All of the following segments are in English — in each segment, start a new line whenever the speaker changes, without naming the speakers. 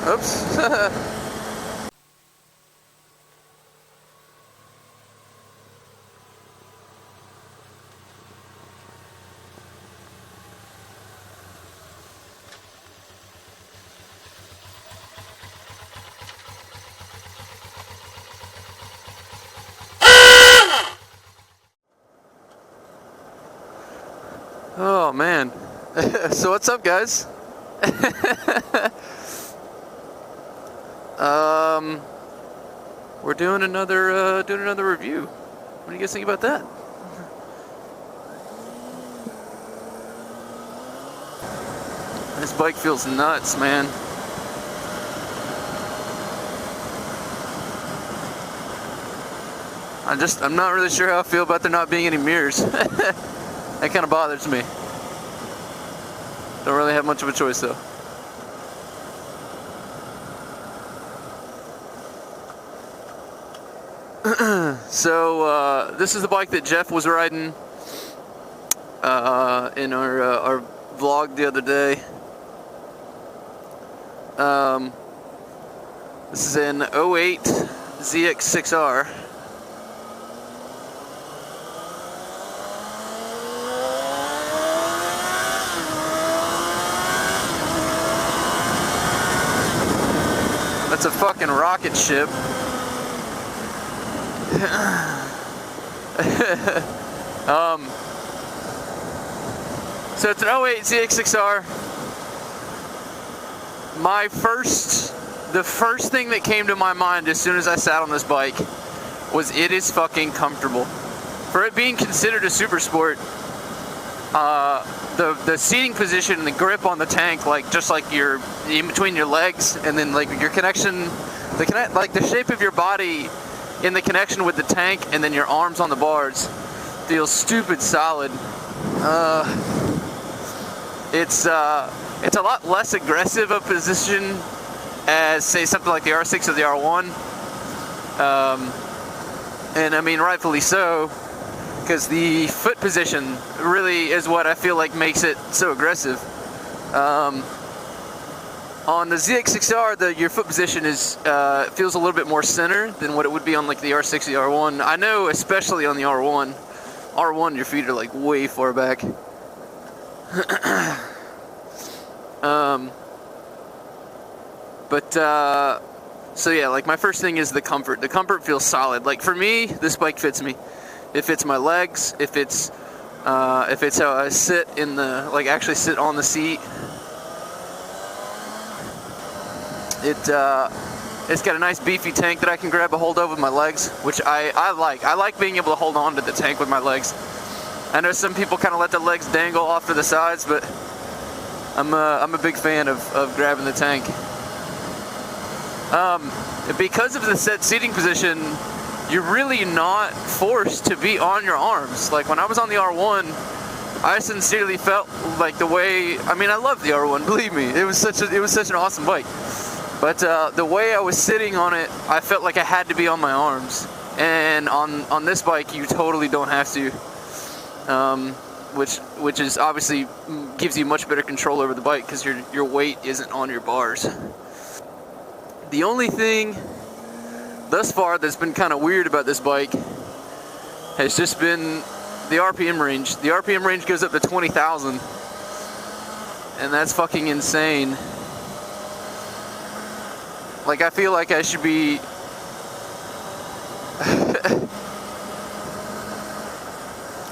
Oops. Oh man. So what's up, guys? We're doing another review. What do you guys think about that? This bike feels nuts, man. I'm not really sure how I feel about there not being any mirrors. That kind of bothers me. Don't really have much of a choice though. So this is the bike that Jeff was riding in our vlog the other day. This is an 08 ZX-6R. That's a fucking rocket ship. So it's an 08 ZX-6R. The first thing that came to my mind as soon as I sat on this bike was it is fucking comfortable. For it being considered a super sport, the seating position and the grip on the tank, just like you're in between your legs, and then like your connection, like the shape of your body in the connection with the tank, and then your arms on the bars, feels stupid solid. It's a lot less aggressive a position as, say, something like the R6 or the R1. And I mean, rightfully so, because the foot position really is what I feel like makes it so aggressive. On the ZX-6R, your foot position feels a little bit more center than what it would be on like the R6 or the R1. I know, especially on the R1, your feet are like way far back. So yeah, like my first thing is the comfort. The comfort feels solid. Like for me, this bike fits me. It fits my legs. If it's how I sit actually sit on the seat. It's got a nice beefy tank that I can grab a hold of with my legs, which I like. I like being able to hold on to the tank with my legs. I know some people kind of let the legs dangle off to the sides, but I'm a big fan of grabbing the tank. Because of the set seating position, you're really not forced to be on your arms. Like when I was on the R1, I sincerely felt like I love the R1, believe me. It was such an awesome bike. But the way I was sitting on it, I felt like I had to be on my arms. And on this bike, you totally don't have to. Which is obviously gives you much better control over the bike because your weight isn't on your bars. The only thing thus far that's been kind of weird about this bike has just been the RPM range. The RPM range goes up to 20,000, and that's fucking insane. Like I feel like I should be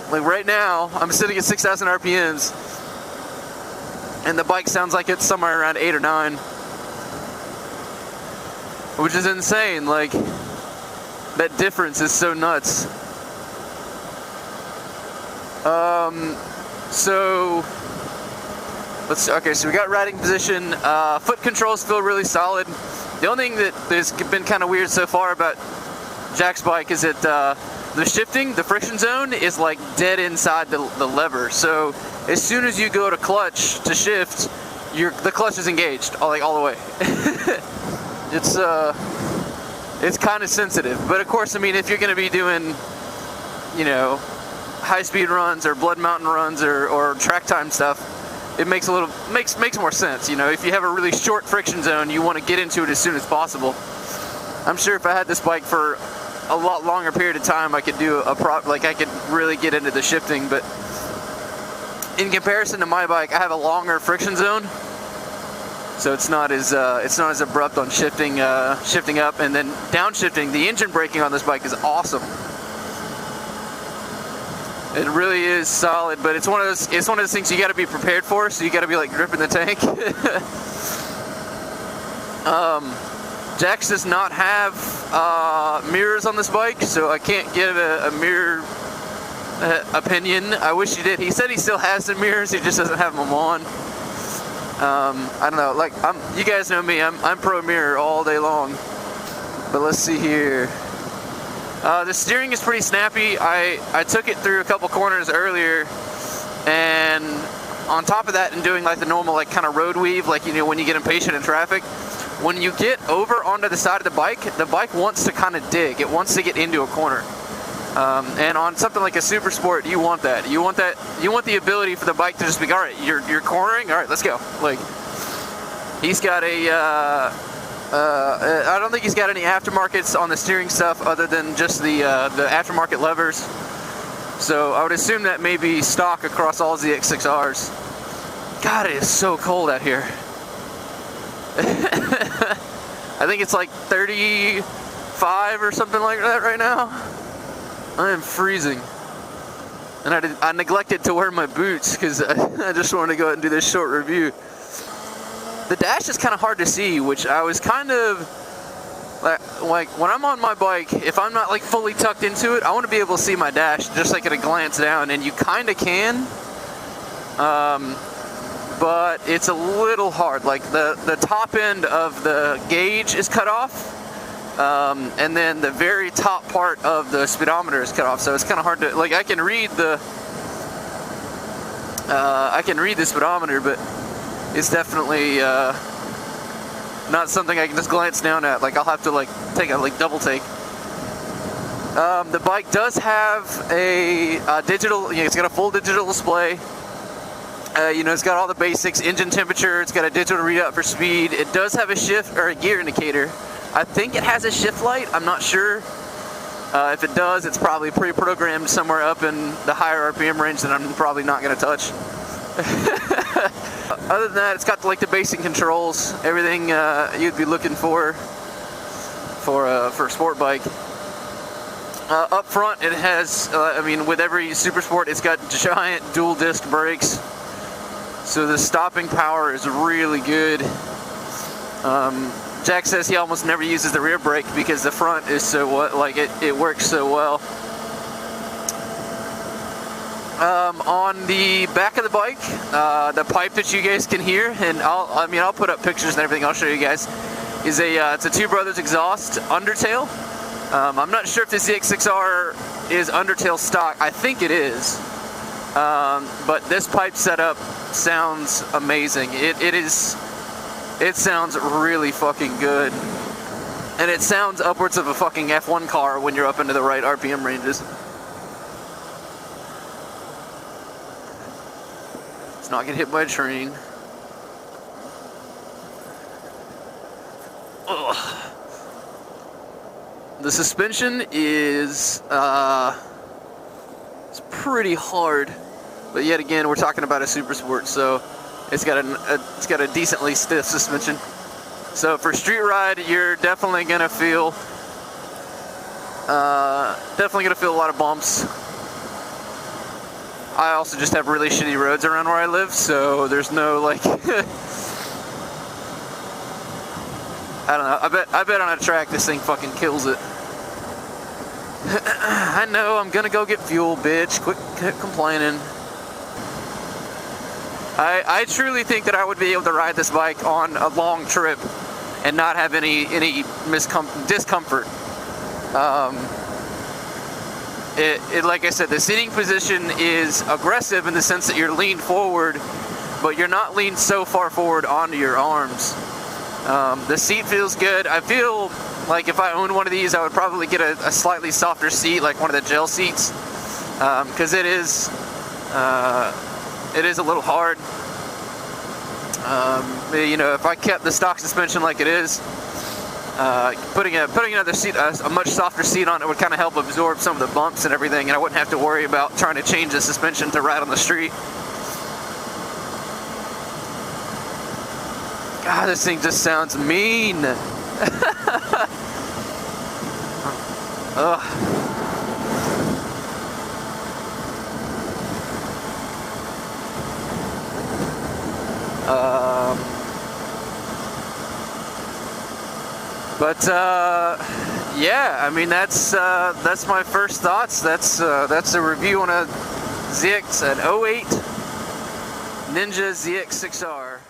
like right now I'm sitting at 6,000 RPMs and the bike sounds like it's somewhere around 8 or 9, which is insane. Like that difference is so nuts. So we got riding position. Foot controls feel really solid. The only thing that has been kind of weird so far about Jack's bike is that the shifting, the friction zone is like dead inside the lever. So as soon as you go to clutch to shift, the clutch is engaged all the way. It's kind of sensitive. But of course, I mean, if you're going to be doing, high speed runs or blood mountain runs or track time stuff, it makes more sense. You know, if you have a really short friction zone, you want to get into it as soon as possible. I'm sure if I had this bike for a lot longer period of time, I could do I could really get into the shifting. But in comparison to my bike, I have a longer friction zone, so it's not as abrupt on shifting up, and then downshifting. The engine braking on this bike is awesome. It really is solid, but it's one of those things you got to be prepared for. So you got to be like gripping the tank. Jax does not have mirrors on this bike, so I can't give a mirror opinion. I wish he did. He said he still has the mirrors, he just doesn't have them on. I don't know. Like you guys know me. I'm pro mirror all day long. But let's see here. The steering is pretty snappy. I took it through a couple corners earlier, and on top of that, and doing like the normal like kind of road weave, like you know when you get impatient in traffic. When you get over onto the side of the bike wants to kind of dig. It wants to get into a corner. And on something like a Super Sport, you want that. You want the ability for the bike to just be, all right, you're cornering, all right, let's go. Like, he's got I don't think he's got any aftermarkets on the steering stuff other than just the aftermarket levers. So I would assume that may be stock across all ZX-6Rs. God, it is so cold out here. I think it's like 35 or something like that right now. I am freezing. And I neglected to wear my boots because I just wanted to go out and do this short review. The dash is kind of hard to see, which I was kind of like when I'm on my bike, if I'm not like fully tucked into it, I want to be able to see my dash just like at a glance down, and you kind of can. But it's a little hard. Like the top end of the gauge is cut off, and then the very top part of the speedometer is cut off. So it's kind of hard to like. I can read the speedometer, but it's definitely not something I can just glance down at. Like I'll have to like take a double take. The bike does have a digital. It's got a full digital display. It's got all the basics, engine temperature, it's got a digital readout for speed. It does have a shift or a gear indicator. I think it has a shift light, I'm not sure. If it does, it's probably pre-programmed somewhere up in the higher RPM range that I'm probably not going to touch. Other than that, it's got like the basic controls, everything you'd be looking for a sport bike. Up front, it has, with every Super Sport, it's got giant dual disc brakes. So the stopping power is really good. Jack says he almost never uses the rear brake because the front is so it works so well. On the back of the bike, the pipe that you guys can hear, and I'll put up pictures and everything. I'll show you guys. Is it's a Two Brothers exhaust undertail. I'm not sure if the ZX-6R is undertail stock. I think it is. But this pipe setup sounds amazing. It sounds really fucking good. And it sounds upwards of a fucking F1 car when you're up into the right RPM ranges. It's not gonna hit by a train. Ugh. The suspension is it's pretty hard, but yet again, we're talking about a Super Sport, so it's got a decently stiff suspension. So for street ride, you're definitely gonna feel a lot of bumps. I also just have really shitty roads around where I live, so there's no like. I don't know. I bet on a track this thing fucking kills it. I know, I'm gonna go get fuel, bitch. Quit complaining. I truly think that I would be able to ride this bike on a long trip and not have any discomfort. Like I said, the seating position is aggressive in the sense that you're leaned forward, but you're not leaned so far forward onto your arms. The seat feels good. I feel like if I owned one of these, I would probably get a slightly softer seat, like one of the gel seats, because it is a little hard. You know, if I kept the stock suspension like it is, putting another seat, a much softer seat on it would kind of help absorb some of the bumps and everything, and I wouldn't have to worry about trying to change the suspension to ride on the street. God, this thing just sounds mean. Ugh. But yeah, I mean that's my first thoughts. That's a review on a ZX, an 08 Ninja ZX-6R.